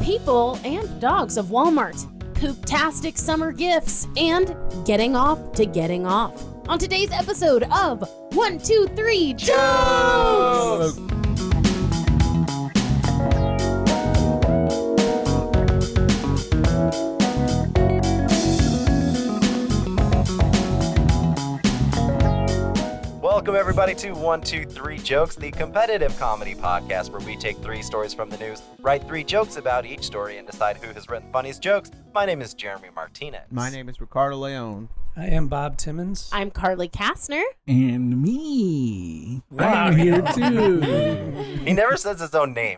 people and dogs of Walmart, poop-tastic summer gifts, and getting off to getting off. On today's episode of 1, 2, 3 Jokes! Welcome everybody to 1, 2, 3 Jokes, the competitive comedy podcast where we take 3 stories from the news, write 3 jokes about each story, and decide who has written the funniest jokes. My name is Jeremy Martinez. My name is Ricardo Leone. I am Bob Timmons. I'm Carly Kastner. And me. I'm here too. He never says his own name.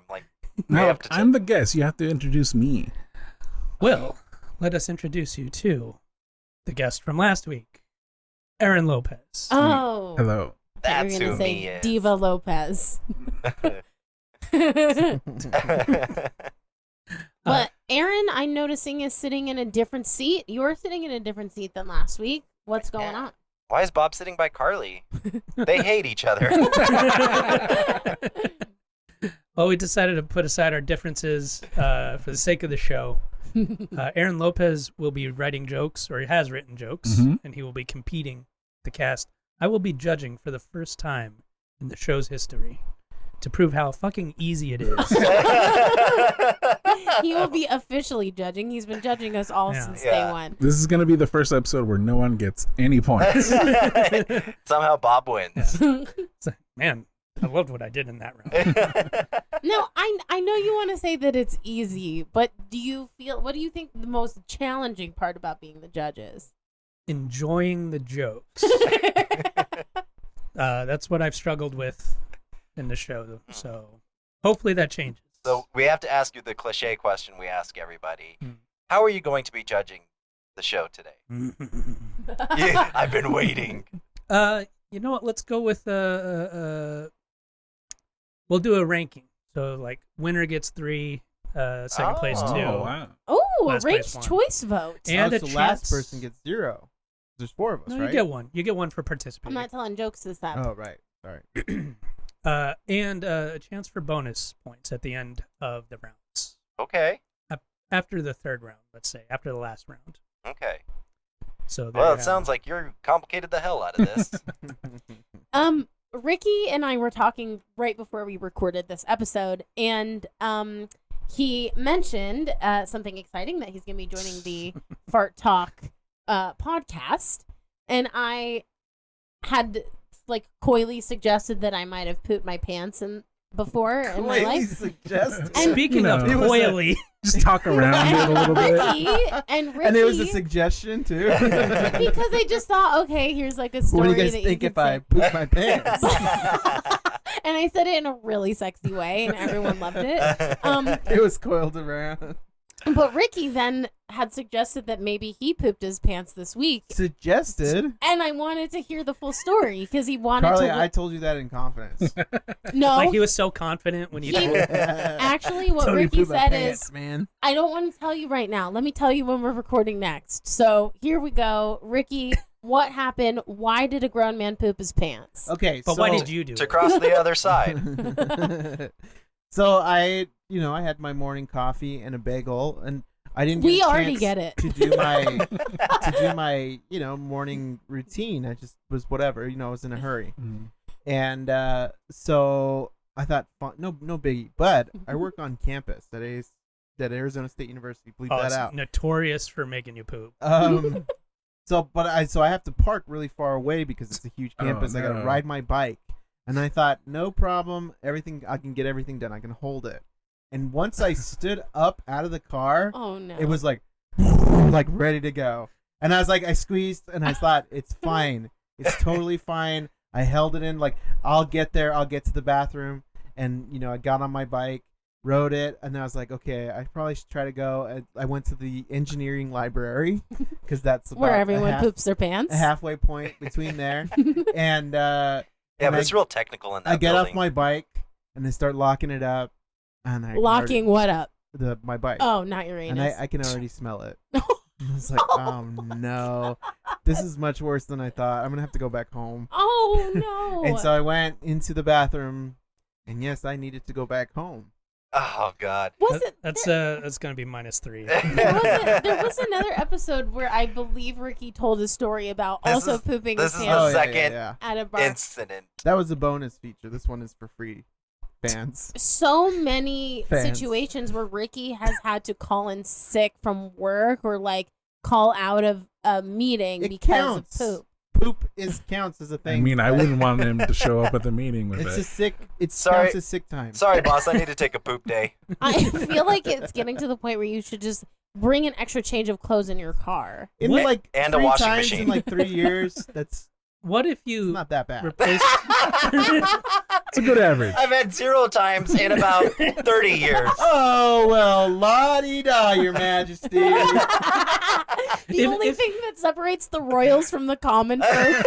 No, I'm the guest. You have to introduce me. Well, let us introduce you to the guest from last week, Aaron Lopez. Oh. Hello. That's you're gonna who say me is. Diva Lopez. But Aaron, I'm noticing, is sitting in a different seat. You're sitting in a different seat than last week. What's going on? Why is Bob sitting by Carly? They hate each other. Well, we decided to put aside our differences for the sake of the show. Aaron Lopez will be writing jokes, or he has written jokes, and he will be competing the cast. I will be judging for the first time in the show's history to prove how fucking easy it is. He will be officially judging. He's been judging us all since day one. This is going to be the first episode where no one gets any points. Somehow Bob wins. So, man, I loved what I did in that round. No, I know you want to say that it's easy, but what do you think the most challenging part about being the judge is? Enjoying the jokes. That's what I've struggled with in the show, so hopefully that changes. So we have to ask you the cliche question we ask everybody. How are you going to be judging the show today? Yeah, I've been waiting. You know what? Let's go with we'll do a ranking. So like winner gets 3, second place 2. Oh, wow. Oh, a Last ranked place choice vote. And so a the chance. last person gets 0. There's 4 of us, No, right? you get 1. You get 1 for I'm participating. not telling jokes this time. Oh, right. Sorry. And a chance for bonus points at the end of the rounds. Okay. After the third round, let's say, after the last round. Okay. So Well, it sounds like you're complicated the hell out of this. Ricky and I were talking right before we recorded this episode, and he mentioned something exciting, that he's going to be joining the Fart Talk podcast, and I had coyly suggested that I might have pooped my pants before in my life. Suggested. And- Speaking of No. coyly, Just talk around it a little bit. And Ricky, And it was a suggestion, too. because I just thought, okay, here's a story. What do you guys that think you if could I say. poop my pants? And I said it in a really sexy way, and everyone loved it. It was coiled around. But Ricky then had suggested that maybe he pooped his pants this week. Suggested? And I wanted to hear the full story because he wanted Carly, to. I told you that in confidence. No, like he was so confident when you He- told him. actually, what Tony Ricky pooped my said pants, is, man. I don't want to tell you right now. Let me tell you when we're recording next. So here we go. Ricky, what happened? Why did a grown man poop his pants? Okay, But so... why did you do To it? cross the other side. So I had my morning coffee and a bagel, and I didn't. We get a already chance get it. to do my morning routine. I just was whatever. I was in a hurry, and so I thought, no biggie. But I work on campus at Arizona State University. Bleep Oh, that it's out. notorious for making you poop. So I have to park really far away because it's a huge campus. Oh, I got to no. ride my bike, and I thought, no problem. I can get everything done. I can hold it. And once I stood up out of the car, Oh no! it was like ready to go. And I was like, I squeezed, and I thought, it's fine. It's totally fine. I held it in, I'll get there. I'll get to the bathroom. And, I got on my bike, rode it, and I was like, okay, I probably should try to go. And I went to the engineering library, because that's about where everyone poops their pants. a halfway point between there. And Yeah, but it's real technical in that I get building. off my bike, and I start locking it up. And I Locking what up? my bike. Oh, not your And anus. I can already smell it. I was like, oh no, this is much worse than I thought. I'm gonna have to go back home. Oh no! And so I went into the bathroom, and yes, I needed to go back home. Oh God. Was it? That's gonna be -3. There was another episode where I believe Ricky told a story about also pooping his This is pants the second at a bar. incident. That was a bonus feature. This one is for free. Fans. So many Fans. situations where Ricky has had to call in sick from work or like call out of a meeting It because counts. of poop. Poop counts as a I thing. mean, I wouldn't want him to show up at the meeting with it's it. a sick. It's Sorry. counts as sick time. Sorry, boss. I need to take a poop day. I feel like it's getting to the point where you should just bring an extra change of clothes in your car. In What? like And a 3 washing times machine. in like 3 years. That's What if it's you not that bad. replace? It's a good average. I've had 0 times in about 30 years. Oh well, la-di-da, Your Majesty. The only thing that separates the royals from the common folk.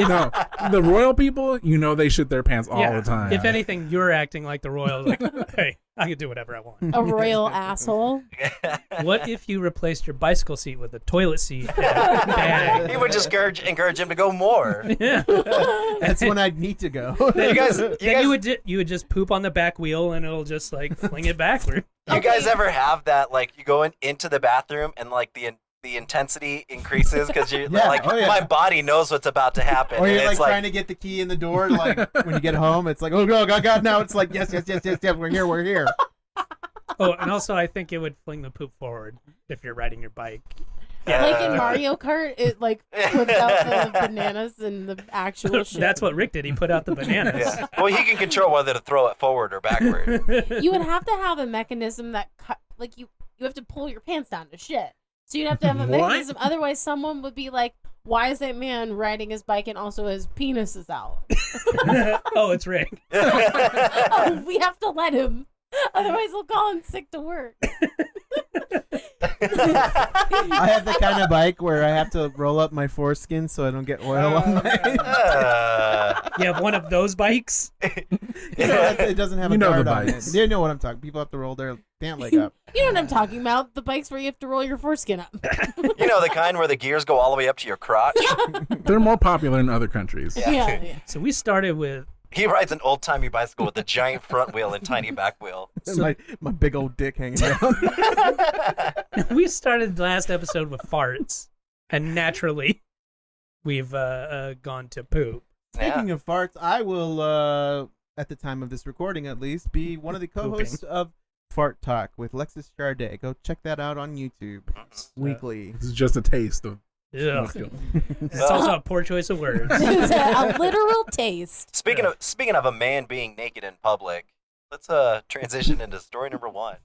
No, the royal people, they shit their pants all Yeah. the time. If anything, you're acting like the royal. Like, hey, I can do whatever I want. A royal asshole. What if you replaced your bicycle seat with a toilet seat and a bag? He would just encourage him to go more. Yeah. That's when I'd need to go. You guys, Then you would just poop on the back wheel and it'll just like fling it backward. you guys ever have that? Like you go into the bathroom and like the intensity increases because you're Yeah, like oh, yeah. my body knows what's about to happen. Or and you're it's like trying to get the key in the door, like when you get home, it's like, oh God, now it's like, yes, we're here. Oh, and also I think it would fling the poop forward if you're riding your bike. Like in Mario Kart, it like puts out the bananas and the actual shit. That's what Rick did. He put out the bananas. Yeah. Well, he can control whether to throw it forward or backward. You would have to have a mechanism that like you have to pull your pants down to shit. So you'd have to have a What? mechanism. Otherwise, someone would be like, "Why is that man riding his bike and also his penis is out?" Oh, it's Rick. Oh, we have to let him. Otherwise, he'll call in sick to work. I have the kind of bike where I have to roll up my foreskin so I don't get oil on my. You have one of those bikes? It doesn't have You a know the guard on it. bikes. You know what I'm talking. People have to roll their pant leg up. You know what I'm talking about? The bikes where you have to roll your foreskin up. You know the kind where the gears go all the way up to your crotch. They're more popular in other countries. Yeah. Yeah. So we started with He rides an old-timey bicycle with a giant front wheel and tiny back wheel. And my big old dick hanging down. we started last episode with farts, and naturally we've gone to poop. Speaking of farts, I will, at the time of this recording at least, be one of the co-hosts of Fart Talk with Lexus Charday. Go check that out on YouTube weekly. This is just a taste of. Ugh. It's also a poor choice of words. It's a literal taste. Speaking of a man being naked in public, let's transition into story number 1.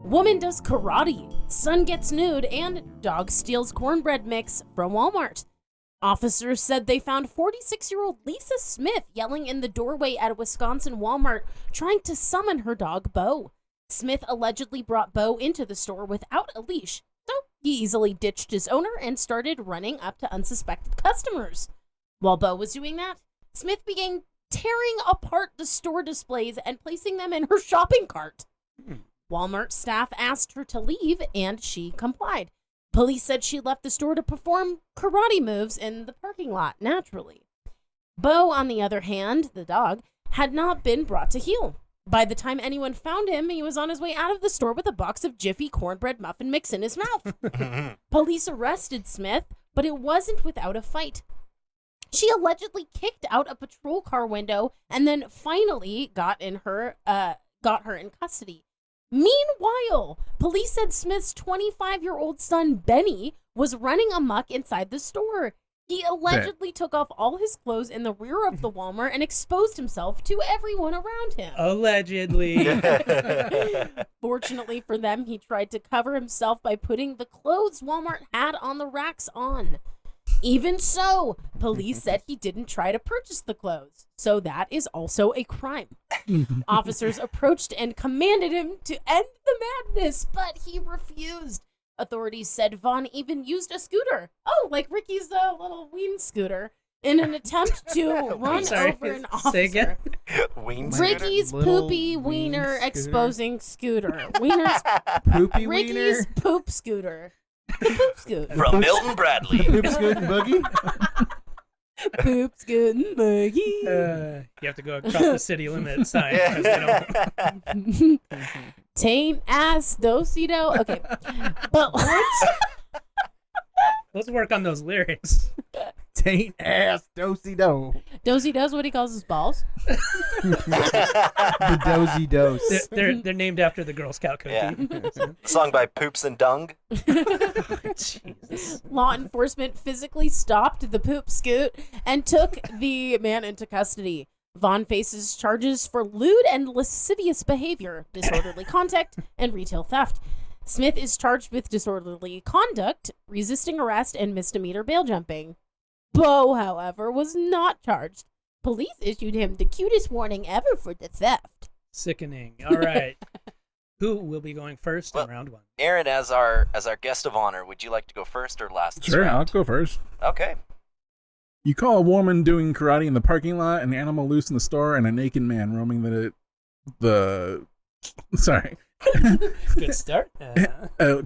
Woman does karate, son gets nude, and dog steals cornbread mix from Walmart. Officers said they found 46-year-old Lisa Smith yelling in the doorway at a Wisconsin Walmart, trying to summon her dog, Bo. Smith allegedly brought Bo into the store without a leash, so he easily ditched his owner and started running up to unsuspected customers. While Bo was doing that, Smith began tearing apart the store displays and placing them in her shopping cart. Walmart staff asked her to leave, and she complied. Police said she left the store to perform karate moves in the parking lot, naturally. Bo, on the other hand, the dog, had not been brought to heel. By the time anyone found him, he was on his way out of the store with a box of Jiffy cornbread muffin mix in his mouth. Police arrested Smith, but it wasn't without a fight. She allegedly kicked out a patrol car window and then finally got her in custody. Meanwhile, police said Smith's 25-year-old son, Benny, was running amok inside the store. He allegedly took off all his clothes in the rear of the Walmart and exposed himself to everyone around him. Allegedly. Fortunately for them, he tried to cover himself by putting the clothes Walmart had on the racks on. Even so, police said he didn't try to purchase the clothes, so that is also a crime. Officers approached and commanded him to end the madness, but he refused. Authorities said Vaughn even used a scooter, like Ricky's little ween scooter, in an attempt to run Sorry, over an say again? officer. Ween scooter? Ricky's Little poopy ween wiener scooter? exposing scooter. Wiener's Poopy Ricky's wiener. poop scooter. The poop scooter. From Milton Bradley. Poop scoot and boogie. Poops getting muggy. You have to go across the city limit sign. 'Cause they don't. Taint ass do-si-do. Okay. But Let's work on those lyrics. Taint ass do-si do. do-si does what he calls his balls. The dozy dose. They're named after the Girl Scout cookie. Yeah. Song by Poops and Dung. Jesus. Law enforcement physically stopped the poop scoot and took the man into custody. Vaughn faces charges for lewd and lascivious behavior, disorderly conduct, and retail theft. Smith is charged with disorderly conduct, resisting arrest, and misdemeanor bail jumping. Bo, however, was not charged. Police issued him the cutest warning ever for the theft. Sickening. All right. Who will be going first in round one? Aaron, as our guest of honor, would you like to go first or last? This Sure, I'll round? go first. Okay. You call a woman doing karate in the parking lot, an animal loose in the store, and a naked man roaming the sorry. Good start.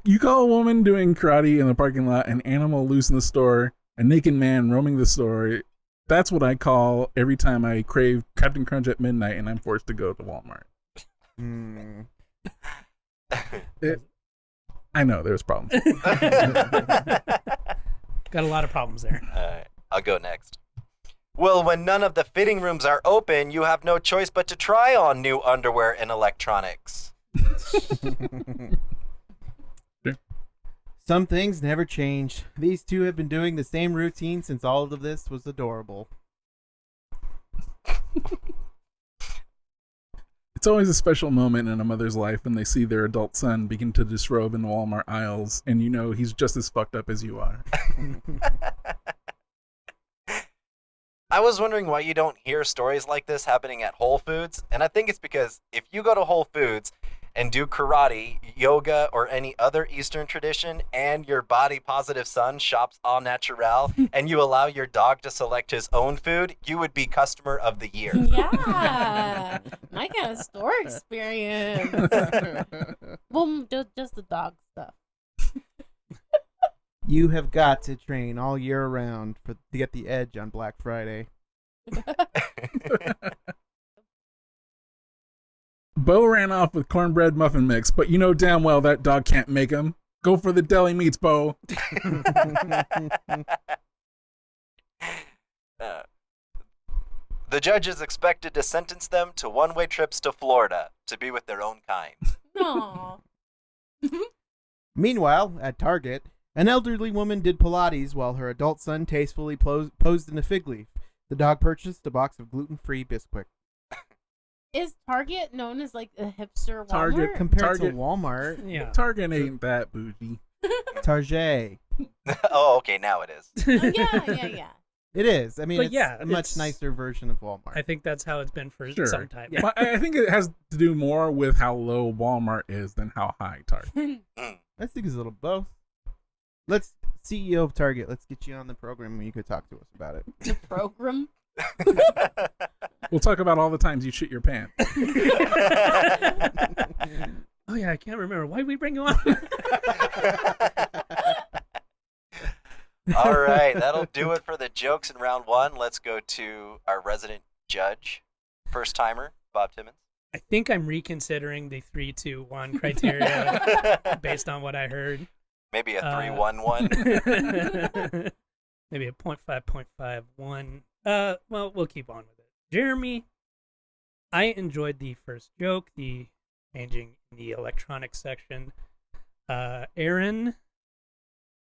You call a woman doing karate in the parking lot, an animal loose in the store, a naked man roaming the store. That's what I call every time I crave Captain Crunch at midnight and I'm forced to go to Walmart. I know there's problems. Got a lot of problems there. All right, I'll go next. Well, when none of the fitting rooms are open, you have no choice but to try on new underwear and electronics. Some things never change. These two have been doing the same routine since all of this was adorable. It's always a special moment in a mother's life when they see their adult son begin to disrobe in the Walmart aisles, and you know he's just as fucked up as you are. I was wondering why you don't hear stories like this happening at Whole Foods, and I think it's because if you go to Whole Foods and do karate, yoga, or any other Eastern tradition, and your body-positive son shops au naturel, and you allow your dog to select his own food, you would be customer of the year. Yeah, my kind of store experience. Well, just the dog stuff. You have got to train all year round to get the edge on Black Friday. Bo ran off with cornbread muffin mix, but you know damn well that dog can't make them. Go for the deli meats, Bo. The judge is expected to sentence them to one-way trips to Florida to be with their own kind. Aww. Meanwhile, at Target, an elderly woman did Pilates while her adult son tastefully posed in a fig leaf. The dog purchased a box of gluten-free Bisquick. Is Target known as like a hipster Walmart? Target Compared to Walmart, Yeah. Target ain't that bougie. Target. Oh, okay, now it is. Yeah. It is. I mean, But it's yeah, a much it's- nicer version of Walmart. I think that's how it's been for Sure. some time. But I think it has to do more with how low Walmart is than how high Target. Mm. I think it's a little both. Let's CEO of Target. Let's get you on the program and you could talk to us about it. The program. We'll talk about all the times you shit your pants. Oh yeah, I can't remember. Why did we bring you on? All right, that'll do it for the jokes in round one. Let's go to our resident judge, first timer, Bob Timmons. I think I'm reconsidering the 3-2-1 criteria based on what I heard. Maybe a 3-1-1. Maybe a 0.5.51. Well, we'll keep on with it. Jeremy, I enjoyed the first joke, the changing in the electronics section. Aaron,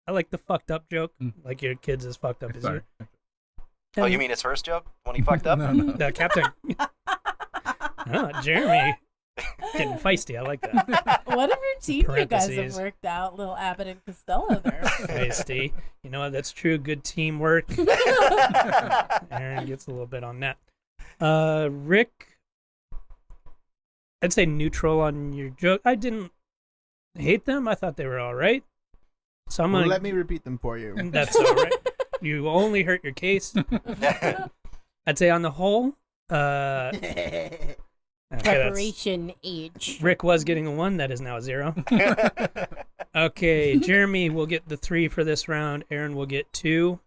I like the fucked up joke. Like your kid's as fucked up as Sorry. you. Oh, you mean his first joke when he fucked up? No. The captain. Oh, Jeremy. Getting feisty. I like that. Whatever team you guys have Parentheses. worked out, little Abbott and Costello there. Feisty. You know what? That's true. Good teamwork. Aaron gets a little bit on that. Rick, I'd say neutral on your joke. I didn't hate them. I thought they were all right. So I'm gonna. Let me repeat them for you. That's all right. You only hurt your case. I'd say on the whole. Okay, Preparation age. Rick was getting a 1. That is now a 0. Okay, Jeremy will get the 3 for this round. Aaron will get 2.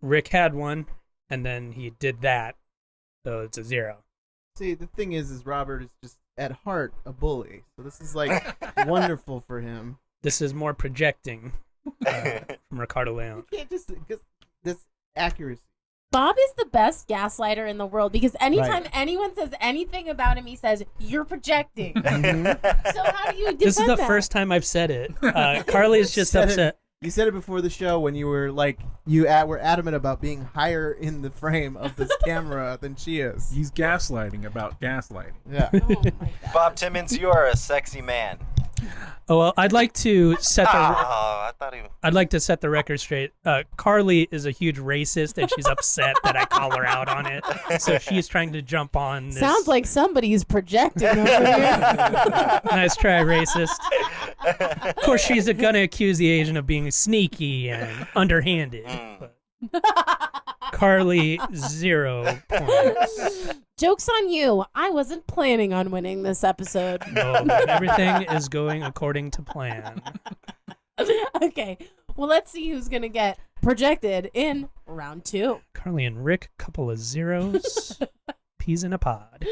Rick had 1. and then he did that, so it's a 0. See, the thing is Robert is just at heart a bully. So this is like wonderful for him. This is more projecting from Ricardo Leon. You can't just this accuracy. Bob is the best gaslighter in the world because anytime Right. anyone says anything about him, he says, "You're projecting." Mhm. So how do you defend This is the that? first time I've said it. Carly is just Said it. upset. You said it before the show when you were like were adamant about being higher in the frame of this camera than she is. He's gaslighting about gaslighting. Yeah. Oh my God. Bob Timmons, you are a sexy man. Oh well, I'd like to set the I thought he. I'd like to set the record straight. Carly is a huge racist, and she's upset that I call her out on it. So she's trying to jump on this. Sounds like somebody's projecting over here. Nice try, racist. Of course, she's gonna accuse the agent of being sneaky and underhanded. But Carly, 0 points. Joke's on you. I wasn't planning on winning this episode. No, but everything is going according to plan. Okay. Well, let's see who's going to get projected in round 2. Carly and Rick, couple of zeros. Peas in a pod.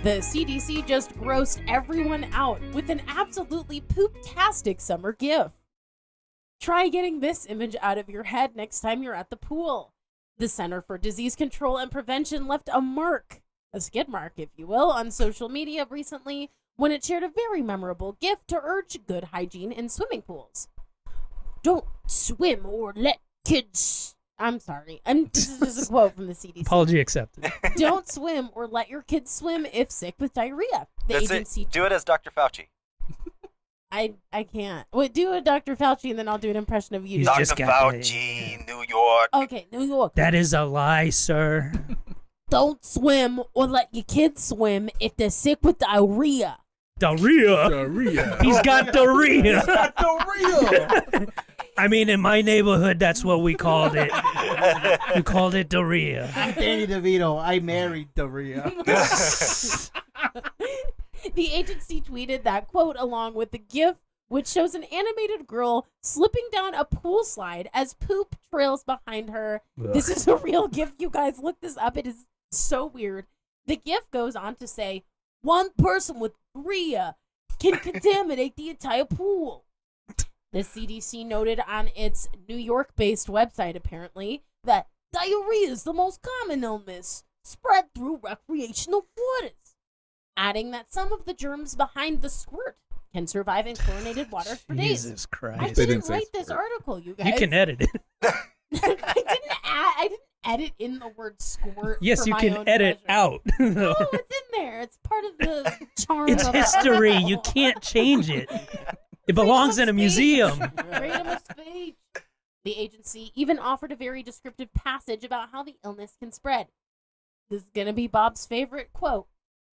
The CDC just grossed everyone out with an absolutely poop-tastic summer gift. Try getting this image out of your head next time you're at the pool. The Center for Disease Control and Prevention left a mark, a skid mark, if you will, on social media recently when it shared a very memorable gift to urge good hygiene in swimming pools. Don't swim or let kids... I'm sorry. This is just a quote from the CDC. Apology accepted. Don't swim or let your kids swim if sick with diarrhea. The That's agency... it. Do it as Dr. Fauci. I can't. Wait, do a Dr. Fauci and then I'll do an impression of you. He's Dr. just got Fauci, New York. Okay, New York. That is a lie, sir. Don't swim or let your kids swim if they're sick with diarrhea. Diarrhea. Diarrhea. He's got diarrhea. The real. I mean, in my neighborhood, that's what we called it. We called it diarrhea. I'm Danny DeVito. I married Daria. The agency tweeted that quote along with the GIF, which shows an animated girl slipping down a pool slide as poop trails behind her. This is a real GIF, you guys. Look this up. It is so weird. The GIF goes on to say, one person with diarrhea can contaminate the entire pool. The CDC noted on its New York-based website, apparently, that diarrhea is the most common illness spread through recreational waters, adding that some of the germs behind the squirt can survive in chlorinated water for days. Jesus I Christ. They didn't didn't say write this squirt. article, you guys. You can edit it. I didn't edit in the word squirt. Yes, for you my can own edit pleasure. out. No, it's in there. It's part of the charm. It's of history. You can't change it. It belongs in a museum. Freedom of speech. The agency even offered a very descriptive passage about how the illness can spread. This is going to be Bob's favorite quote.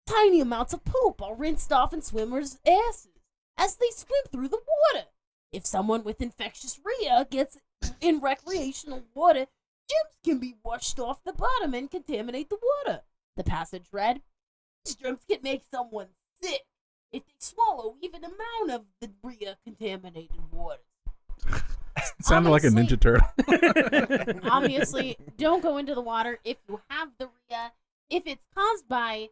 Tiny amounts of poop are rinsed off in swimmers' asses as they swim through the water. If someone with infectious rhea gets in recreational water, germs can be washed off the bottom and contaminate the water. The passage read, germs can make someone sick if they swallow even amount of the rhea-contaminated water. Sounded like a Obviously- Ninja Turtle. Obviously, don't go into the water if you have the rhea. If it's caused by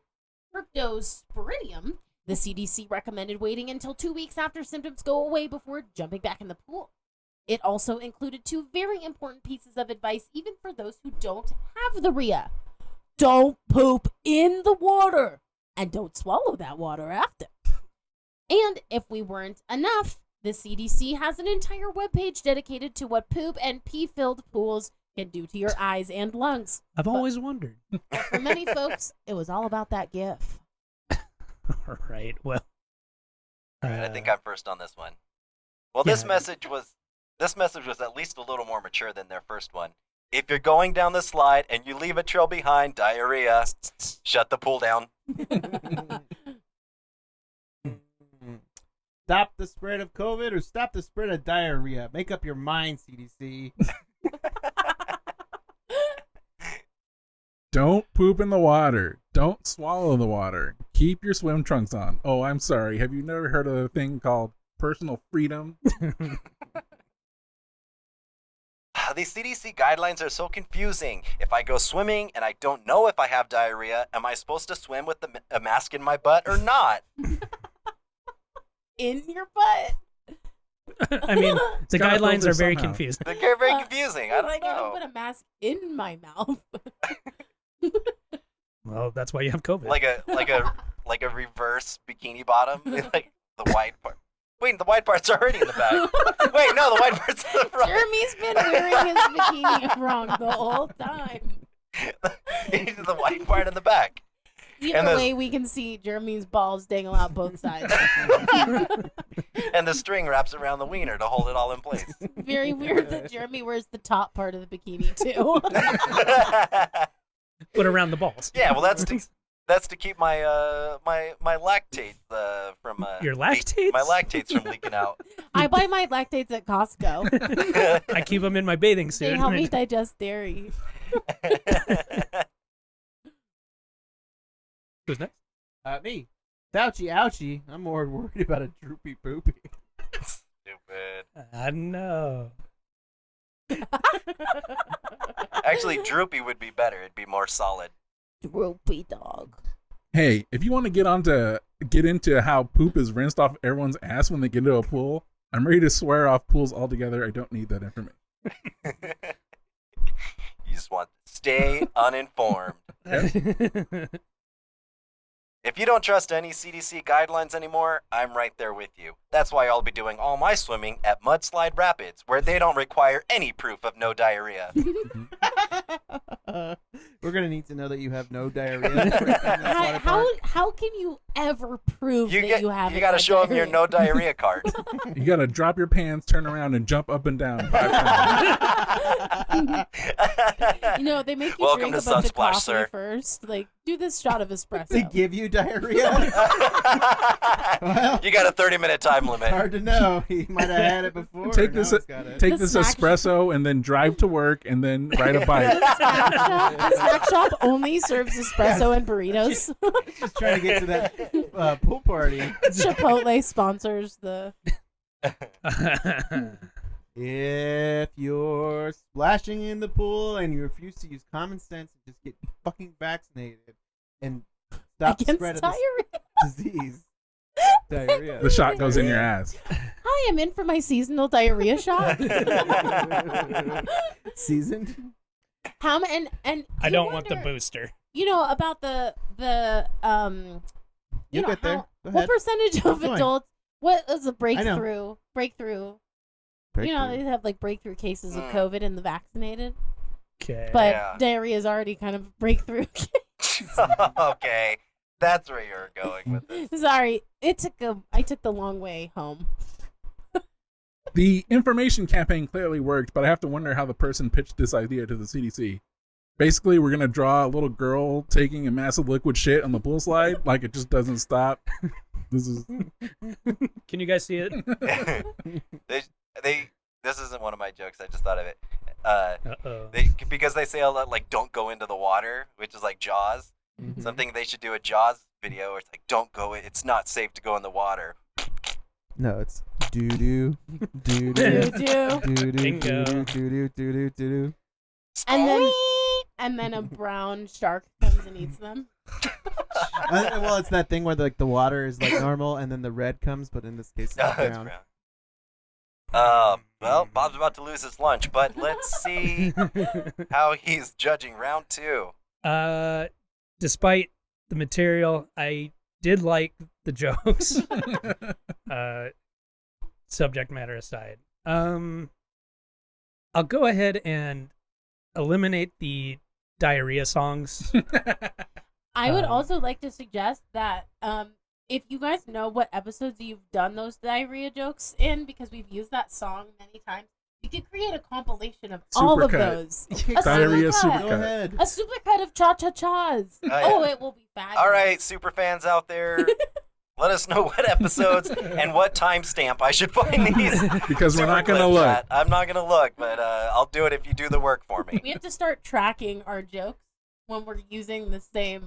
cryptosporidium, the CDC recommended waiting until 2 weeks after symptoms go away before jumping back in the pool. It also included 2 very important pieces of advice, even for those who don't have the rhea. Don't poop in the water, and don't swallow that water after. And if we weren't enough, the CDC has an entire webpage dedicated to what poop and pee-filled pools can do to your eyes and lungs. I've always wondered. For many folks, it was all about that GIF. All right. Well, I think I'm first on this one. Well, this message was at least a little more mature than their first one. If you're going down the slide and you leave a trail behind, diarrhea, shut the pool down. Stop the spread of COVID or stop the spread of diarrhea. Make up your mind, CDC. Don't poop in the water. Don't swallow the water. Keep your swim trunks on. Oh, I'm sorry. Have you never heard of a thing called personal freedom? These CDC guidelines are so confusing. If I go swimming and I don't know if I have diarrhea, am I supposed to swim with a mask in my butt or not? In your butt. I mean, the gotta guidelines filter are very somehow. confusing. They're very confusing. I don't I know. don't put a mask in my mouth. Well, that's why you have COVID. Like a reverse bikini bottom, like the white part. Wait, the white part's already in the back. Wait, no, the white part's in the front. Jeremy's been wearing his bikini wrong the whole time. The white part in the back. Either And the- way, we can see Jeremy's balls dangle out both sides. And the string wraps around the wiener to hold it all in place. Very weird that Jeremy wears the top part of the bikini too. But around the balls. Yeah, well, that's to keep my my lactates from Your lactates? my lactates from leaking out. I buy my lactates at Costco. I keep them in my bathing suit. They help me digest dairy. Who's next? Me. Ouchie, ouchie. I'm more worried about a droopy poopy. Stupid. I know. Actually, droopy would be better. It'd be more solid. Droopy dog. Hey, if you want to get into how poop is rinsed off everyone's ass when they get into a pool, I'm ready to swear off pools altogether. I don't need that information. You just want to stay uninformed. If you don't trust any CDC guidelines anymore, I'm right there with you. That's why I'll be doing all my swimming at Mudslide Rapids, where they don't require any proof of no diarrhea. We're gonna need to know that you have no diarrhea. in this water park. How can you ever prove You that you have? you got to show them your no diarrhea card. You gotta drop your pants, turn around, and jump up and down 5 times. You know, they make you Welcome drink to a bunch of Sunsplash, coffee sir. first. Like, do this shot of They espresso. give you diarrhea. Well, You got a 30-minute time limit. hard to know. He might have had it before. Take now this- he's got it. Take The this snack espresso and then drive to work and then ride a bike. The snack shop only serves espresso and burritos. Just trying to get to that pool party. Chipotle sponsors the. If you're splashing in the pool and you refuse to use common sense and just get fucking vaccinated and stop the Against spread of diarrhea. this disease, diarrhea. The shot goes in your ass. Hi, I'm in for my seasonal diarrhea shot. Seasoned. How many? And I you don't want the wonder, booster. You know about the you You'll know get there. how, Go what ahead. percentage of Keep going. adults? What is a know. breakthrough? You know, they have like breakthrough cases of Mm. COVID in the vaccinated, Okay. but Yeah. diarrhea is already kind of breakthrough. Okay, that's where you're going with this. Sorry, I took the long way home. The information campaign clearly worked, but I have to wonder how the person pitched this idea to the CDC. Basically, we're gonna draw a little girl taking a massive liquid shit on the pool slide, like it just doesn't stop. This is Can you guys see it? This isn't one of my jokes. I just thought of it. Uh-oh. Because they say a lot like "don't go into the water," which is like Jaws. Something they should do a Jaws video where it's like "don't go. It's not safe to go in the water." No, it's doo doo doo Doo doo doo. doo doo Bingo. doo doo doo doo doo. And then a brown shark comes and eats them. Well, it's that thing where like the water is like normal and then the red comes, but in this case No, it's it's brown. brown. Well, Bob's about to lose his lunch, but let's see how he's judging round 2. Despite the material, I did like the jokes. Subject matter aside, I'll go ahead and eliminate the diarrhea songs. I would Um, also like to suggest that if you guys know what episodes you've done those diarrhea jokes in, because we've used that song many times, we could create a compilation of all of Supercut. those. Okay, A Diarrhea supercut. Go supercut. ahead. A supercut of cha-cha-chas. yeah. Oh, it will be fabulous. All right, super fans out there, let us know what episodes and what timestamp I should find these. Because we're not super gonna clips look. at. I'm not gonna look, but I'll do it if you do the work for me. We have to start tracking our jokes when we're using the same.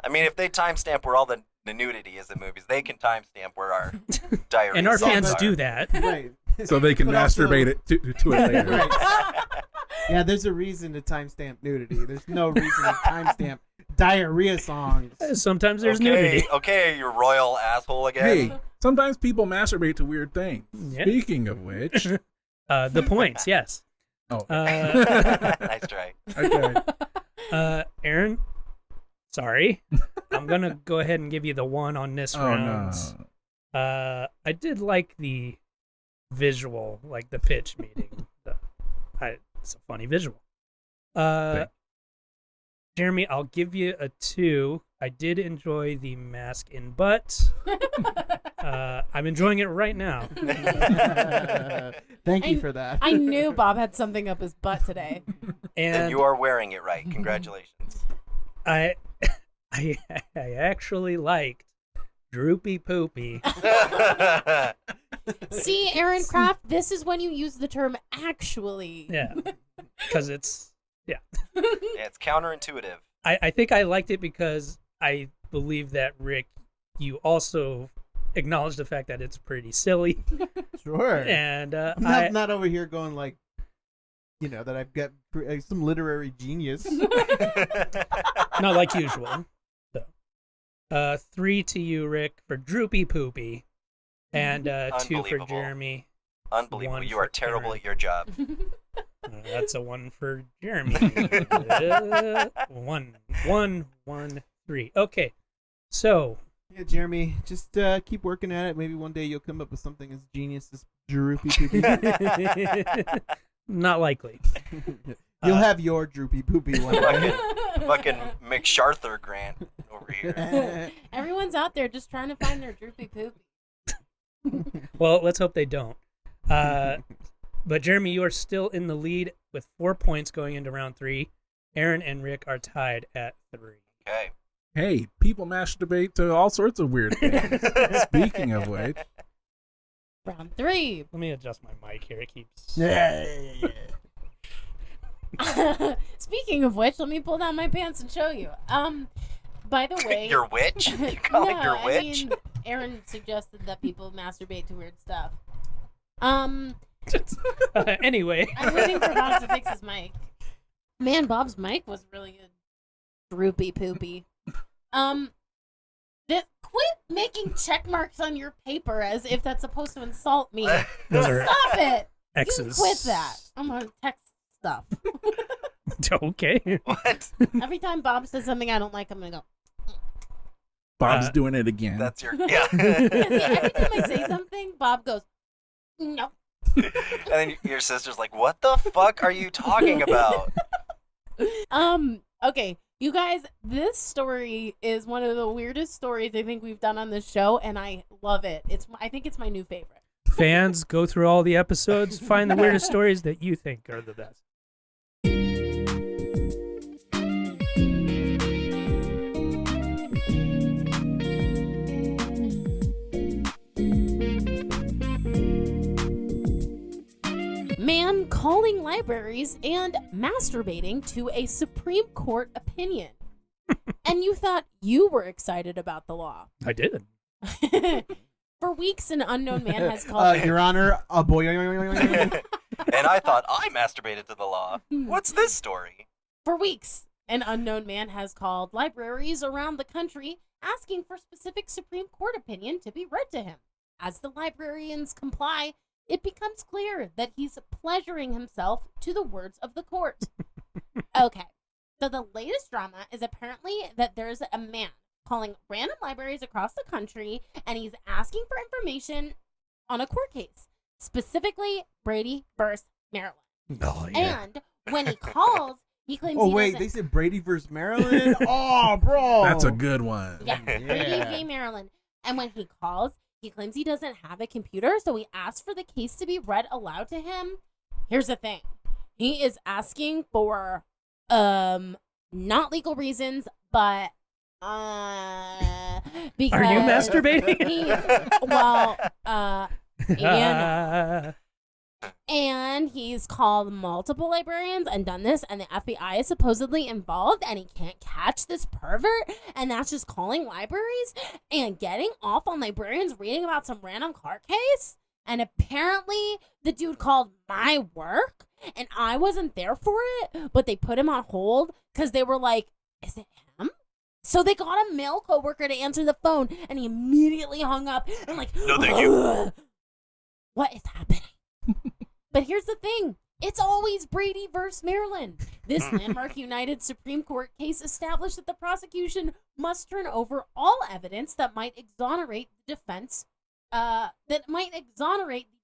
I mean, if they timestamp where all the nudity is in movies, they can timestamp where our diarrhea And our songs fans are. do that. Right. So they can But also- masturbate it to it later. Right. Yeah, there's a reason to timestamp nudity. There's no reason to timestamp diarrhea songs. Sometimes there's okay, nudity. Okay, you royal asshole again. Hey, sometimes people masturbate to weird things. Yeah. Speaking of which, The points, yes. oh, Nice try. okay. Aaron, sorry. I'm going to go ahead and give you the one on this Oh round. no. I did like the visual, like the pitch meeting. It's a funny visual. Jeremy, I'll give you a 2. I did enjoy the mask in butt. I'm enjoying it right now. Thank you for that. I knew Bob had something up his butt today. And And you are wearing it right. Congratulations. I actually liked Droopy Poopy. See, Aaron Kraft, this is when you use the term actually. Yeah, because it's Yeah, it's counterintuitive. I think I liked it because I believe that Rick, you also acknowledge the fact that it's pretty silly, Sure. and I'm not over here going like, that I've got some literary genius. not like usual. So, 3 to you, Rick, for Droopy Poopy, and 2 for Unbelievable. Jeremy. Unbelievable. One You for are terrible Aaron. at your job. That's a 1 for Jeremy. 1, 3. Okay, so Yeah, Jeremy, just keep working at it. Maybe one day you'll come up with something as genius as droopy poopy. not likely. You'll have your droopy poopy one day. Fucking McSharthur Grant over here. Everyone's out there just trying to find their droopy poopy. Well, let's hope they don't. But Jeremy, you are still in the lead with 4 points going into round 3. Aaron and Rick are tied at 3. Okay. Hey, people masturbate to all sorts of weird things. Speaking of which, Round 3. Let me adjust my mic here. It keeps. Speaking of which, let me pull down my pants and show you. By the way, Your witch? You calling no, your I witch? mean, Aaron suggested that people masturbate to weird stuff. Anyway, I'm waiting for Bob to fix his mic. Man, Bob's mic was really good. Droopy poopy. Quit making check marks on your paper as if that's supposed to insult me. those are Stop it. X's. You quit that. I'm gonna text stuff. Okay. What? Every time Bob says something I don't like, I'm gonna go. Bob's doing it again. That's your yeah. Yeah, see, every time I say something, Bob goes, no. And then your sister's like, "What the fuck are you talking about?" Okay, you guys, this story is one of the weirdest stories I think we've done on this show, and I love it. I think it's my new favorite. Fans, go through all the episodes, find the weirdest stories that you think are the best. Man calling libraries and masturbating to a Supreme Court opinion. And you thought you were excited about the law. I did. For weeks, an unknown man has called. Your Honor, a boy. And I thought I masturbated to the law. What's this story? For weeks, an unknown man has called libraries around the country asking for specific Supreme Court opinion to be read to him. As the librarians comply, it becomes clear that he's pleasuring himself to the words of the court. Okay, so the latest drama is apparently that there's a man calling random libraries across the country, and he's asking for information on a court case, specifically Brady versus Maryland. Oh, And when he calls, he claims Oh he wait, doesn't. they said Brady versus Maryland. Oh, bro, That's a good one. Yeah, Brady v. Maryland. And when he calls, he claims he doesn't have a computer, so he asks for the case to be read aloud to him. Here's the thing. He is asking for not legal reasons, but because Are you masturbating? he's, well, yeah, no. And he's called multiple librarians and done this, and the FBI is supposedly involved, and he can't catch this pervert, and that's just calling libraries and getting off on librarians reading about some random court case. And apparently the dude called my work, and I wasn't there for it, but they put him on hold because they were like, is it him? So they got a male coworker to answer the phone, and he immediately hung up and like, No, thank you. What is happening? But here's the thing. It's always Brady versus Maryland. This landmark United Supreme Court case established that the prosecution must turn over all evidence that might exonerate the defense, the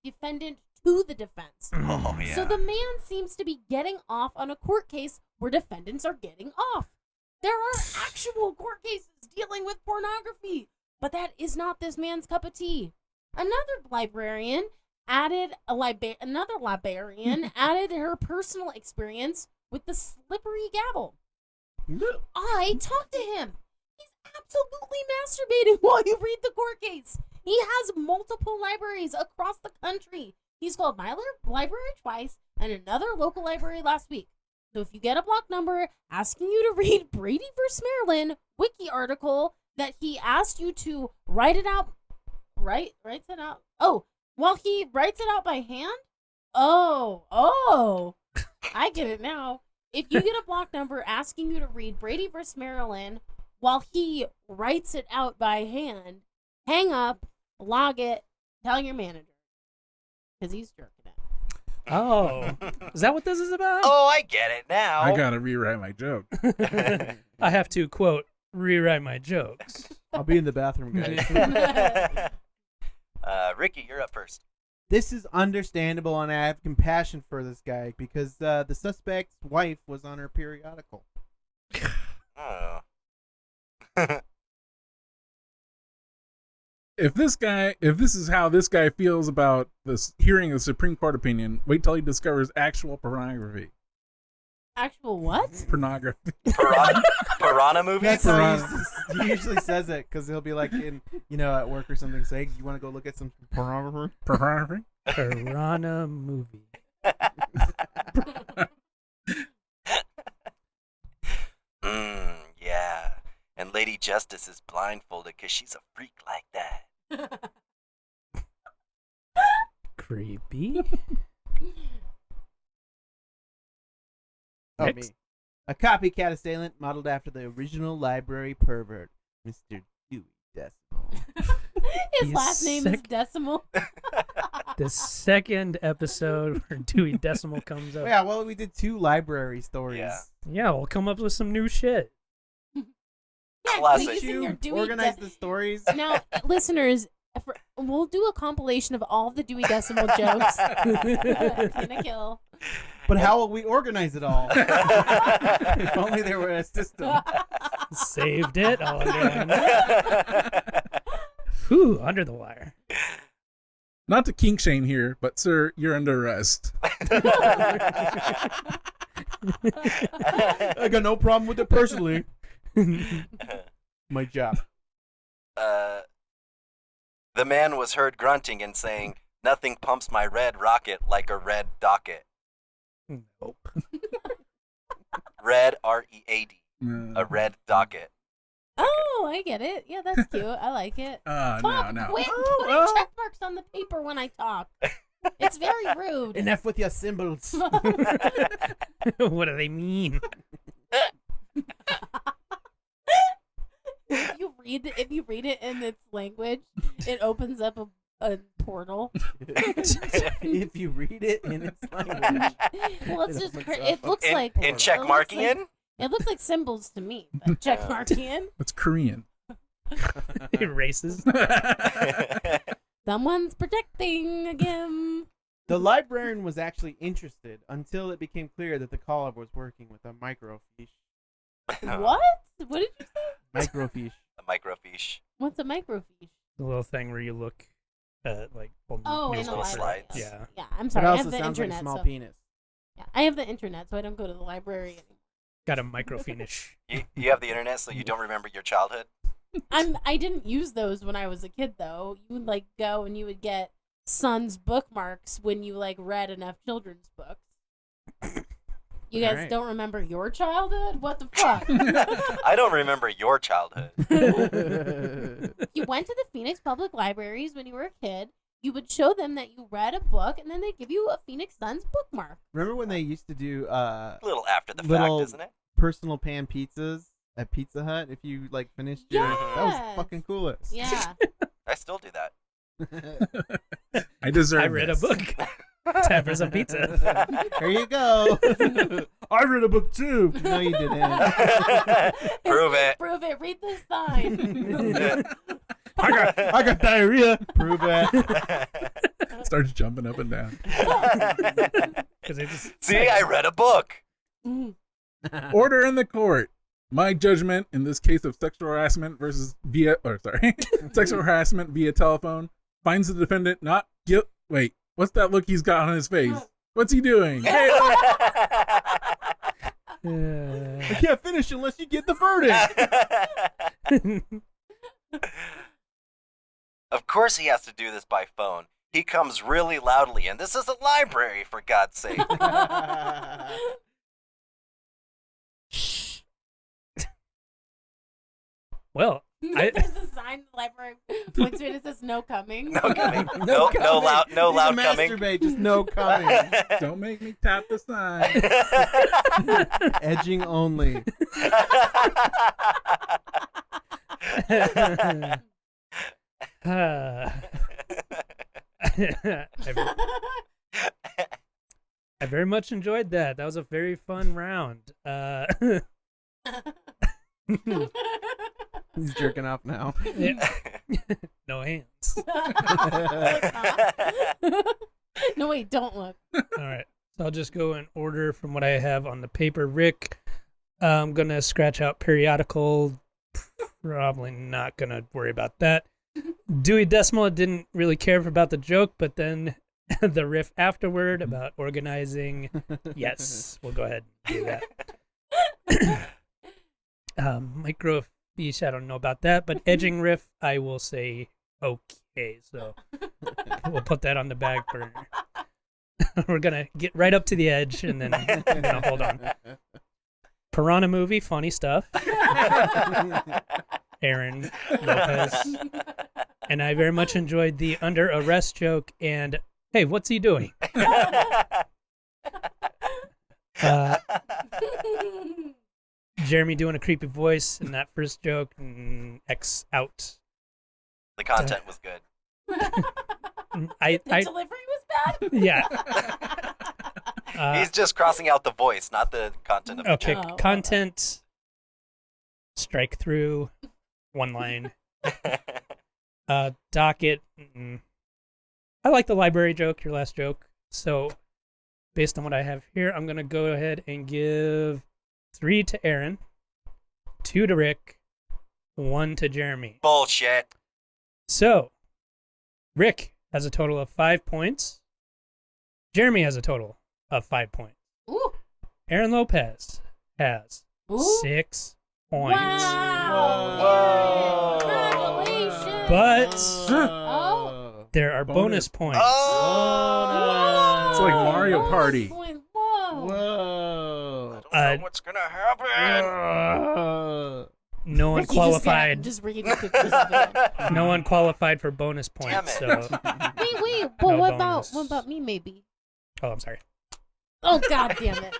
defendant to the defense. Oh, yeah. So the man seems to be getting off on a court case where defendants are getting off. There are actual court cases dealing with pornography, but that is not this man's cup of tea. Another librarian added her personal experience with the slippery gavel. I talked to him. He's absolutely masturbating while you read the court case. He has multiple libraries across the country. He's called my library twice and another local library last week. So if you get a block number asking you to read Brady vs. Maryland wiki article that he asked you to write it out, writes it out. Oh, well, he writes it out by hand? Oh, I get it now. If you get a block number asking you to read Brady vs. Maryland while he writes it out by hand, hang up, log it, tell your manager. Because he's jerking it. Oh, is that what this is about? Oh, I get it now. I gotta rewrite my joke. I have to, quote, rewrite my jokes. I'll be in the bathroom, guys. Ricky, you're up first. This is understandable, and I have compassion for this guy because the suspect's wife was on her periodical. Oh. If this is how this guy feels about this hearing the Supreme Court opinion, wait till he discovers actual pornography. Actual what? Pornography. Piranha movies? That's how he usually says it because he'll be like at work or something. Say, you want to go look at some pornography? Pornography. Piranha movie. Yeah. And Lady Justice is blindfolded because she's a freak like that. Creepy. Oh, Next. me. A copycat assailant modeled after the original library pervert, Mr. Dewey Decimal. His He's last name is sick. Decimal. The second episode where Dewey Decimal comes up. Yeah, well, we did 2 library stories. Yeah. Yeah, we'll come up with some new shit. Classic. Please, and you're doing Organize the stories. Now, listeners, we'll do a compilation of all of the Dewey Decimal jokes. It's gonna kill. But how will we organize it all? If only there were a system. Saved it all again. Whew, under the wire. Not to kink shame here, but sir, you're under arrest. I got no problem with it personally. My job. The man was heard grunting and saying, "Nothing pumps my red rocket like a red docket." Nope. Red, READ. A red docket. Oh, I get it. Yeah, that's cute. I like it. Bob, no. quit putting check marks on the paper when I talk. It's very rude. Enough with your symbols. What do they mean? If you read it in its language, it opens up a portal. If you read it in its language. Well, it's just it looks like in check marking. It looks like symbols to me. But check marking. It's Korean. Erases. Someone's protecting again. The librarian was actually interested until it became clear that the caller was working with a microfiche. What? What did you say? Microfiche. A microfiche. What's a microfiche? The little thing where you look at like old Oh, in the little newspapers. library. slides. Yeah. Yeah, I'm It sorry. I also have the sounds like a internet. small So, penis. yeah, I have the internet, so I don't go to the library anymore. Got a microfinish. You have the internet, so you don't remember your childhood. I didn't use those when I was a kid though. You would like go and you would get son's bookmarks when you like read enough children's books. You guys Alright. don't remember your childhood? What the fuck? I don't remember your childhood. You went to the Phoenix Public Libraries when you were a kid. You would show them that you read a book, and then they give you a Phoenix Suns bookmark. Remember when they used to do A little after the Little- fact, isn't it? personal pan pizzas at Pizza Hut if you like finished your that was Yes. fucking coolest. Yeah. I still do that. I deserve. I read this. a book. Time for some pizza. There you go. I read a book too. No, you didn't. Prove it. Prove it. Read the sign. I got diarrhea. Prove it. Starts jumping up and down. 'Cause it just See, I read a book. Order in the court. My judgment in this case of sexual harassment sexual harassment via telephone finds the defendant not guilty. Wait, what's that look he's got on his face? What's he doing? Hey, I can't finish unless you get the verdict. Of course he has to do this by phone. He comes really loudly, and this is a library, for God's sake. well, There's a sign in the library points to it. It says "No coming." No coming. No loud He's coming. masturbate, just no coming. don't make me tap the sign. Edging only. I very much enjoyed that. That was a very fun round. He's jerking off now. Yeah. No hands. No, wait, don't look. All right. So I'll just go in order from what I have on the paper. Rick, I'm going to scratch out periodical. Probably not going to worry about that. Dewey Decimal didn't really care about the joke, but then the riff afterward about organizing. Yes, we'll go ahead and do that. Microfiche, I don't know about that, but edging riff, I will say okay. So we'll put that on the back burner. We're gonna get right up to the edge and then hold on. Piranha movie, funny stuff. Aaron Lopez. And I very much enjoyed the under arrest joke and hey, what's he doing? Jeremy doing a creepy voice in that first joke. X out. The content was good. The delivery was bad. Yeah. He's just crossing out the voice, not the content of the Okay, joke. Oh. content. Strike through. One line. Docket. I like the library joke, your last joke. So, based on what I have here, I'm going to go ahead and give 3 to Aaron, 2 to Rick, 1 to Jeremy. Bullshit. So, Rick has a total of 5 points. Jeremy has a total of 5 points. Ooh. Aaron Lopez has Ooh. 6 points. Wow. Whoa. Congratulations. But Oh. there are bonus points. Oh! It's like Mario Bonus Party. point. Whoa. Whoa. I don't know what's gonna happen. No one Ricky qualified. Just reading the pictures of it. No one qualified for bonus Damn points. it. So, Wait. But No what bonus. about me? Maybe. oh, I'm sorry. Oh, God damn it.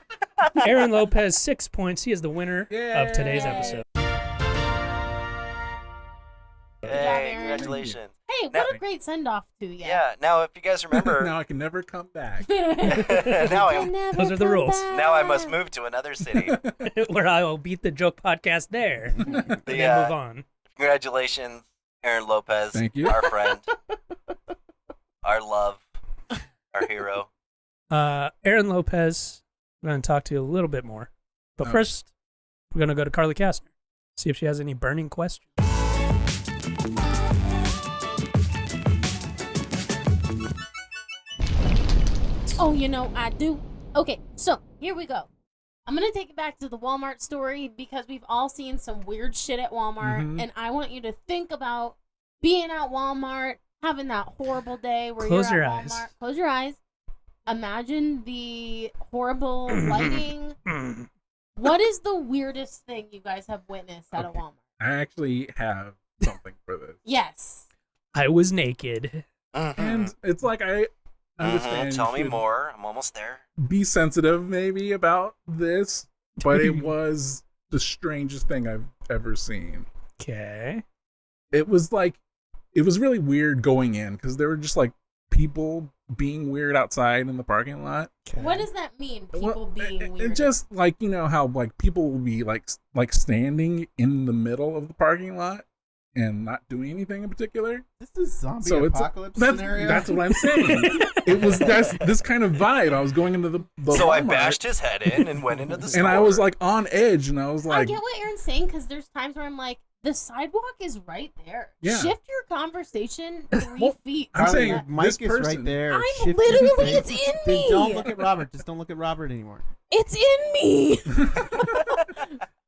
Aaron Lopez, 6 points. He is the winner of today's Yay. episode. job, Hey, Aaron. congratulations. Hey, Now- what a great send off to you. Yeah, now if you guys remember, Now I can never come back. Those are the rules. now I must move to another city. Where I will beat the joke podcast there. And then move on. Congratulations, Aaron Lopez. Thank you. Our friend. Our love. Our hero. Aaron Lopez, I'm going to talk to you a little bit more. But Oh. first, we're going to go to Carly Kastner. See if she has any burning questions. Oh, I do. Okay, so here we go. I'm going to take it back to the Walmart story because we've all seen some weird shit at Walmart. Mhm. And I want you to think about being at Walmart, having that horrible day where Close you're your at Walmart. eyes. Close your eyes. Imagine the horrible lighting. What is the weirdest thing you guys have witnessed at a Okay. Walmart? I actually have something for this. Yes. I was naked. And it's like I understand. Tell you me should more. I'm almost there. Be sensitive maybe about this, but it was the strangest thing I've ever seen. Okay. It was really weird going in because there were just like people being weird outside in the parking lot. What does that mean? People being weird. It just like, you know how like people will be like standing in the middle of the parking lot and not doing anything in particular. This is zombie So apocalypse that's scenario. that's what I'm saying. It was this kind of vibe. I was going into the So I Walmart, bashed his head in and went into the store. and I was like on edge, and I was I like, get what Aaron's saying because there's times where I'm like, the sidewalk is right there. Yeah. Shift your conversation 3 Well, feet. I'm to saying that. Mike this is person- right there. I'm Shift your literally, face. it's in Then me. don't look at Robert. Just don't look at Robert anymore. It's in me.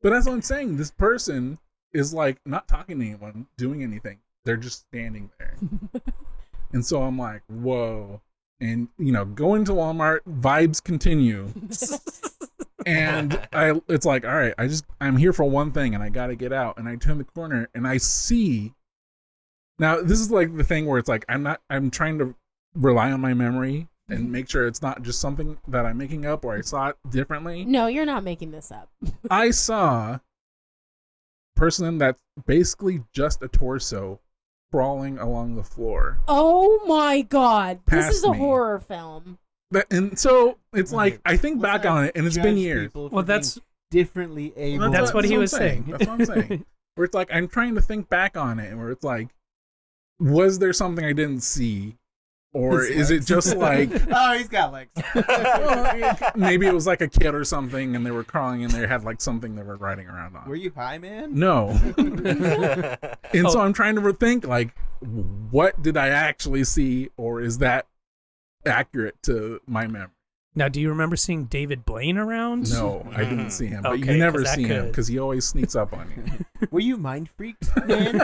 but that's what I'm saying. This person is like not talking to anyone, doing anything. They're just standing there. And so I'm like, whoa. And, you know, going to Walmart, vibes continue. And it's like, all right, I'm here for one thing and I got to get out. And I turn the corner and I see. Now, this is like the thing where it's like, I'm trying to rely on my memory and make sure it's not just something that I'm making up or I saw it differently. No, you're not making this up. I saw a person that's basically just a torso crawling along the floor. Oh my god. This Past is a me. horror film. And so it's like, Okay, I think let's back not on it, and it's judge been years. people for Well, being that's differently able. That's what he was I'm saying. That's what I'm saying. Where it's like, I'm trying to think back on it, and where it's like, was there something I didn't see? Or His is it legs. just like, Oh, he's got legs. maybe it was like a kid or something, and they were crawling and they had like something they were riding around on? Were you high, man? No. And so I'm trying to rethink, like, what did I actually see, or is that accurate to my memory? Now, do you remember seeing David Blaine around? No, I didn't see him. But Okay, you never 'cause that see him could- because he always sneaks up on you. Were you mind freaked, man?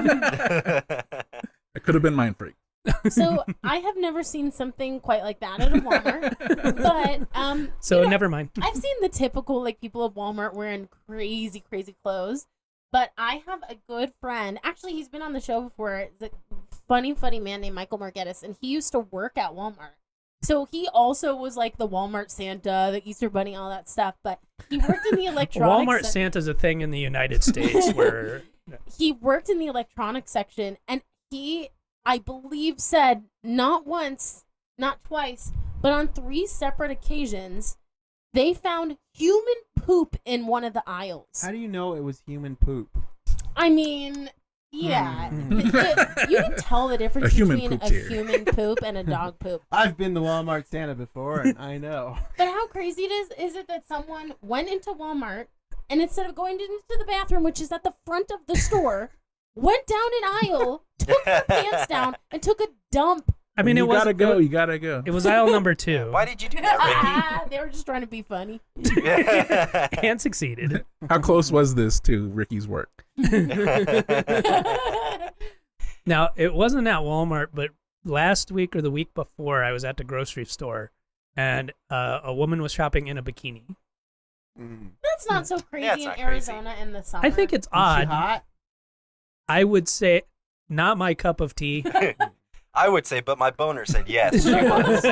It could have been Mind Freak. So I have never seen something quite like that at a Walmart. But So you know, never mind. I've seen the typical like people at Walmart wearing crazy clothes. But I have a good friend. Actually, he's been on the show before. It's a funny man named Michael Margettis, and he used to work at Walmart. So he also was like the Walmart Santa, the Easter Bunny, all that stuff. But he worked in the electronics. Walmart Santa's a thing in the United States where He worked in the electronics section, and he, I believe, said not once, not twice, but on 3 separate occasions, they found human poop in one of the aisles. How do you know it was human poop? I mean, yeah. Hmm. You can tell the difference A human between poop a tier. human poop and a dog poop. I've been to Walmart Santa before, and I know. But how crazy is it that someone went into Walmart and instead of going into the bathroom, which is at the front of the store, went down an aisle, took their pants down, and took a dump? I mean, you it was gotta go. You gotta go. It was aisle number 2 Why did you do that, They were just trying to be funny. Ricky? and succeeded. How close was this to Ricky's work? Now, it wasn't at Walmart, but last week or the week before, I was at the grocery store, and a woman was shopping in a bikini. That's not so crazy Yeah, it's in not crazy. Arizona in the summer. I think it's Is she odd. hot? I would say not my cup of tea. I would say, but my boner said yes. She was.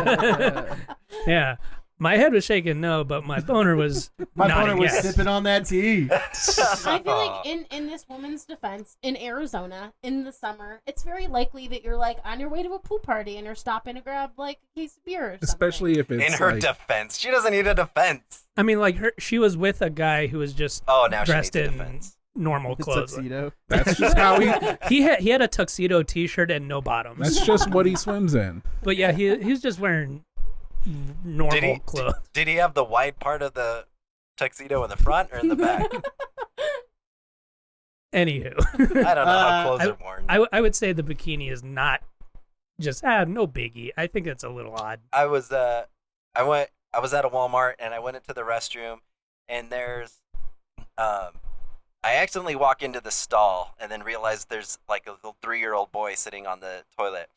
Yeah. My head was shaking no, but my boner was My nodding boner was yes. sipping on that tea. I feel like in this woman's defense, in Arizona, in the summer, it's very likely that you're like on your way to a pool party and you're stopping to grab like a case of beer or something. Especially if it's In her like, defense, she doesn't need a defense. I mean, like she was with a guy who was just Oh, now she dressed needs a in defense. normal The clothes. tuxedo. that's just how He had a tuxedo T-shirt and no bottoms. that's just what he swims in. But yeah, he's just wearing normal clothes. Did he have the wide part of the tuxedo in the front or in the back? Anywho, I don't know how clothes I- are worn. I would say the bikini is not just no biggie. I think it's a little odd. I was at a Walmart and I went into the restroom and there's I accidentally walk into the stall and then realize there's like a little 3-year-old boy sitting on the toilet.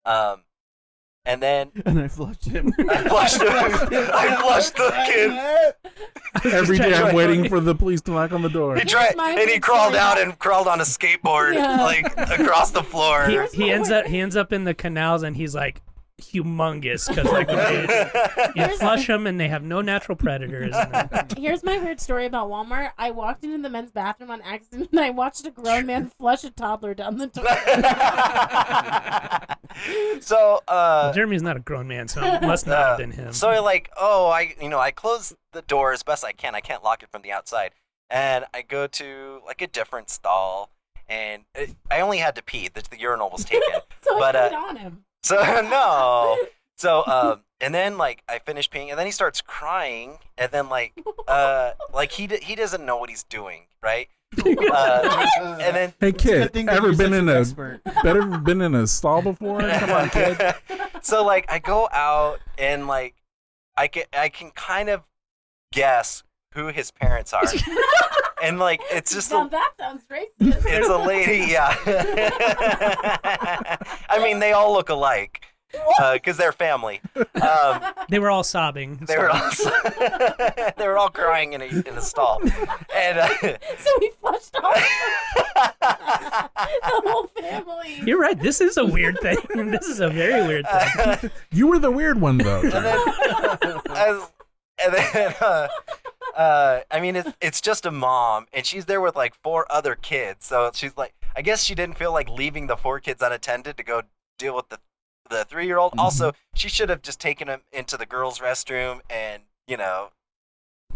And then And I flushed him. I flushed him. I flushed the kid. Every day I'm Right. waiting for the police to knock on the door. He tried, my and he big crawled story out about- and crawled on a skateboard, Yeah. like across the floor. He ends up in the canals, and he's like humongous because like you flush them and they have no natural predators. And Here's my weird story about Walmart. I walked into the men's bathroom on accident and I watched a grown man flush a toddler down the toilet. So, Jeremy's not a grown man, so it must not have been him. So like, I close the door as best I can. I can't lock it from the outside, and I go to like a different stall, and I only had to pee. The urinal was taken. So But, I peed on him. So no. So and then like I finish peeing, and then he starts crying, and then like he doesn't know what he's doing, right? And then Hey kid, Good thing that ever you're been such in an a expert. better been in a stall before? Come on, kid. So like I go out and like I can kind of guess who his parents are, and like it's just Now that sounds racist. it's a lady, yeah. I mean, they all look alike because they're family. They were all sobbing. They were all they were all crying in a stall, and So he flushed off the whole family. You're right. This is a weird thing. This is a very weird thing. You were the weird one though. I mean, it's just a mom, and she's there with like 4 other kids. So she's like, I guess she didn't feel like leaving the 4 kids unattended to go deal with the 3-year-old. Also, she should have just taken him into the girls' restroom and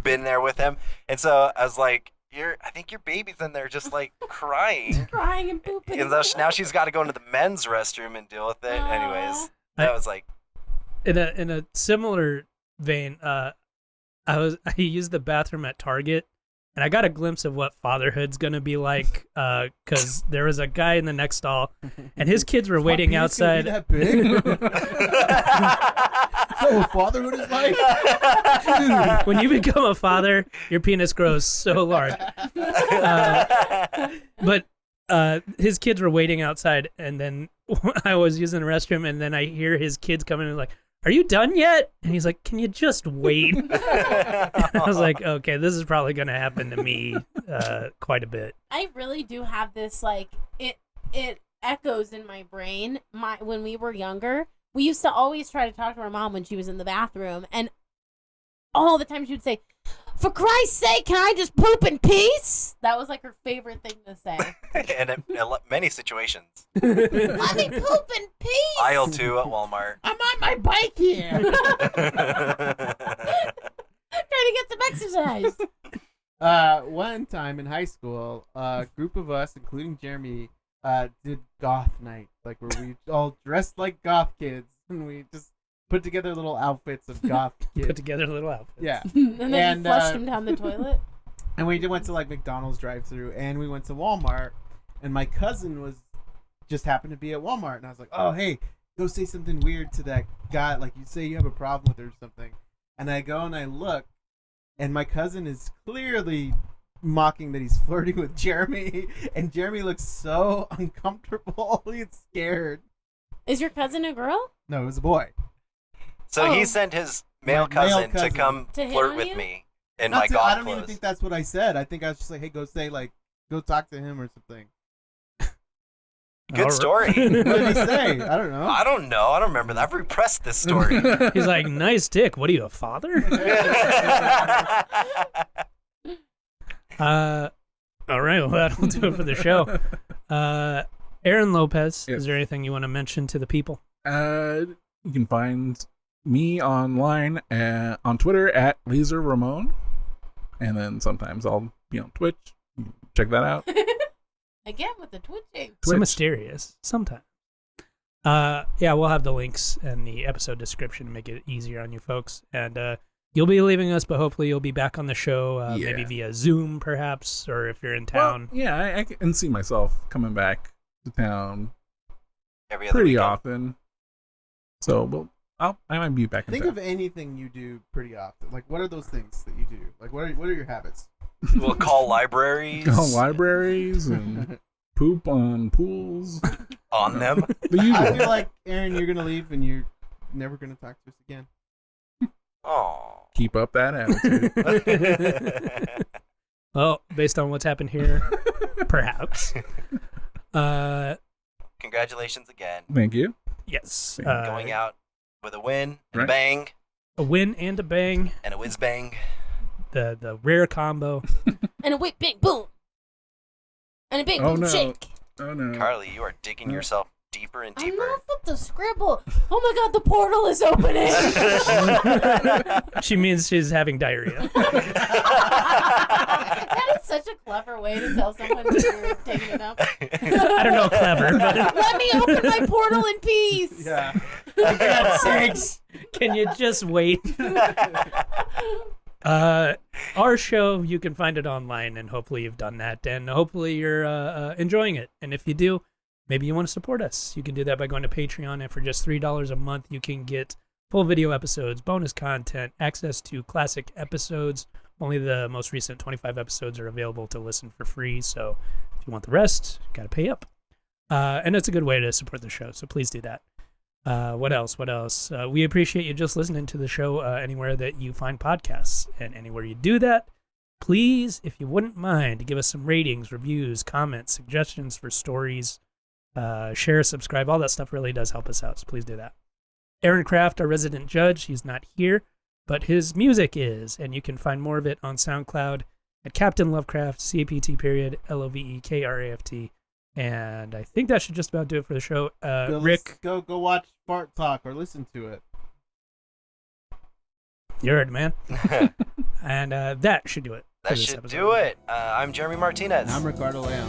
been there with him. And so I was like, I think your baby's in there just like crying. Crying and pooping. And so now she's got to go into the men's restroom and deal with it. Anyways, that was like, In a similar vein, I used the bathroom at Target, and I got a glimpse of what fatherhood's gonna be like. Because there was a guy in the next stall, and his kids were waiting outside. That big? So what fatherhood is like? Dude. When you become a father, your penis grows so large. But his kids were waiting outside, and then I was using the restroom, and then I hear his kids coming and like, "Are you done yet?" And he's like, "Can you just wait?" And I was like, "Okay, this is probably going to happen to me quite a bit." I really do have this like it echoes in my brain. When we were younger, we used to always try to talk to our mom when she was in the bathroom, and all the time she would say, "For Christ's sake, can I just poop in peace?" That was like her favorite thing to say. and in many situations. Let me poop in peace. Aisle 2 at Walmart. I'm on my bike here. Trying to get some exercise. One time in high school, a group of us, including Jeremy, did goth night, like where we all dressed like goth kids, and we just put together little outfits of goth kids. Put together a little outfit. Yeah, And then And, you flushed him down the toilet. and we went to like McDonald's drive-thru, and we went to Walmart, and my cousin just happened to be at Walmart, and I was like, "Oh, hey, go say something weird to that guy, like you say you have a problem with it or something." And I go and I look, and my cousin is clearly mocking that he's flirting with Jeremy, and Jeremy looks so uncomfortable. He's scared. Is your cousin a girl? No, it was a boy. So Oh. he sent his male My male cousin to cousin. come To hit flirt on with you? me in Not my to- goth I don't clothes. even think that's what I said. I think I was just like, "Hey, go talk to him or something." Good story. What did he say? I don't know. I don't know. I don't remember that. I've repressed this story. He's like, "Nice dick. What are you, a father?" All right, well, that'll do it for the show. Aaron Lopez, Yes. is there anything you want to mention to the people? You can find me online on Twitter at Laser Ramon, and then sometimes I'll be on Twitch. You can check that out. Again with the twitching. So Twitch. mysterious. Sometimes. Yeah, we'll have the links in the episode description to make it easier on you folks. And you'll be leaving us, but hopefully you'll be back on the show, maybe Yeah. via Zoom, perhaps, or if you're in Well, town. yeah, I can see myself coming back to town Every other pretty weekend. often. So, I might be back in Think town. of anything you do pretty often. Like, what are those things that you do? Like, what are your habits? We'll call libraries. Go libraries and poop on pools. on them. The I usual. feel like, Aaron, you're going to leave and you're never going to talk to us again. Oh. Keep up that attitude. Well, based on what's happened here, perhaps. Congratulations again. Thank you. Yes. Going out with a win and a Right. bang A win and a bang. and a whiz bang. The rare combo. And a whip, big boom. And a big Oh, boom no. shake. Oh no. Carly, you are digging yourself deeper and I'm deeper. not with the scribble. Oh my god, the portal is opening. She means she's having diarrhea. That is such a clever way to tell someone that you're taking it up. I don't know, clever, but Let me open my portal in peace. Yeah. For God's sakes. can you just wait? Our show, you can find it online, and hopefully you've done that, and hopefully you're enjoying it. And if you do, maybe you want to support us. You can do that by going to Patreon, and for just $3 a month, you can get full video episodes, bonus content, access to classic episodes. Only the most recent 25 episodes are available to listen for free, so if you want the rest, you got to pay up. And it's a good way to support the show, so please do that. What else? We appreciate you just listening to the show anywhere that you find podcasts. And anywhere you do that, please, if you wouldn't mind, give us some ratings, reviews, comments, suggestions for stories, share, subscribe. All that stuff really does help us out, so please do that. Aaron Kraft, our resident judge, he's not here, but his music is, and you can find more of it on SoundCloud at Captain Lovecraft, CAPT.LOVEKRAFT. And I think that should just about do it for the show. Rick, Go watch Fart Talk or listen to it. you heard, man. And that should do it. for That this should episode. do it. I'm Jeremy Martinez. And I'm Ricardo Leon.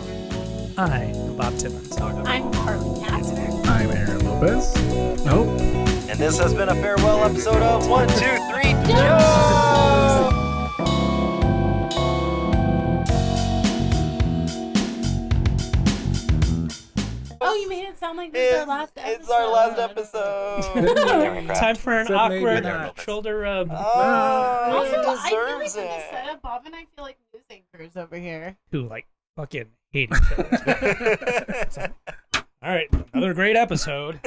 I am Bob Timmons. I'm Carly Casper. I'm Aaron Lopez. Nope. And this has been a farewell episode of 1, 2, 3, Joe! Oh, you made it sound like this is our last episode. It's our last episode. Time for an Except maybe awkward not. shoulder rub. Oh, Also, he I feel like deserves with this it. setup, Bob and I feel like news anchors over here. Who, like, fucking hate each other. All right, another great episode.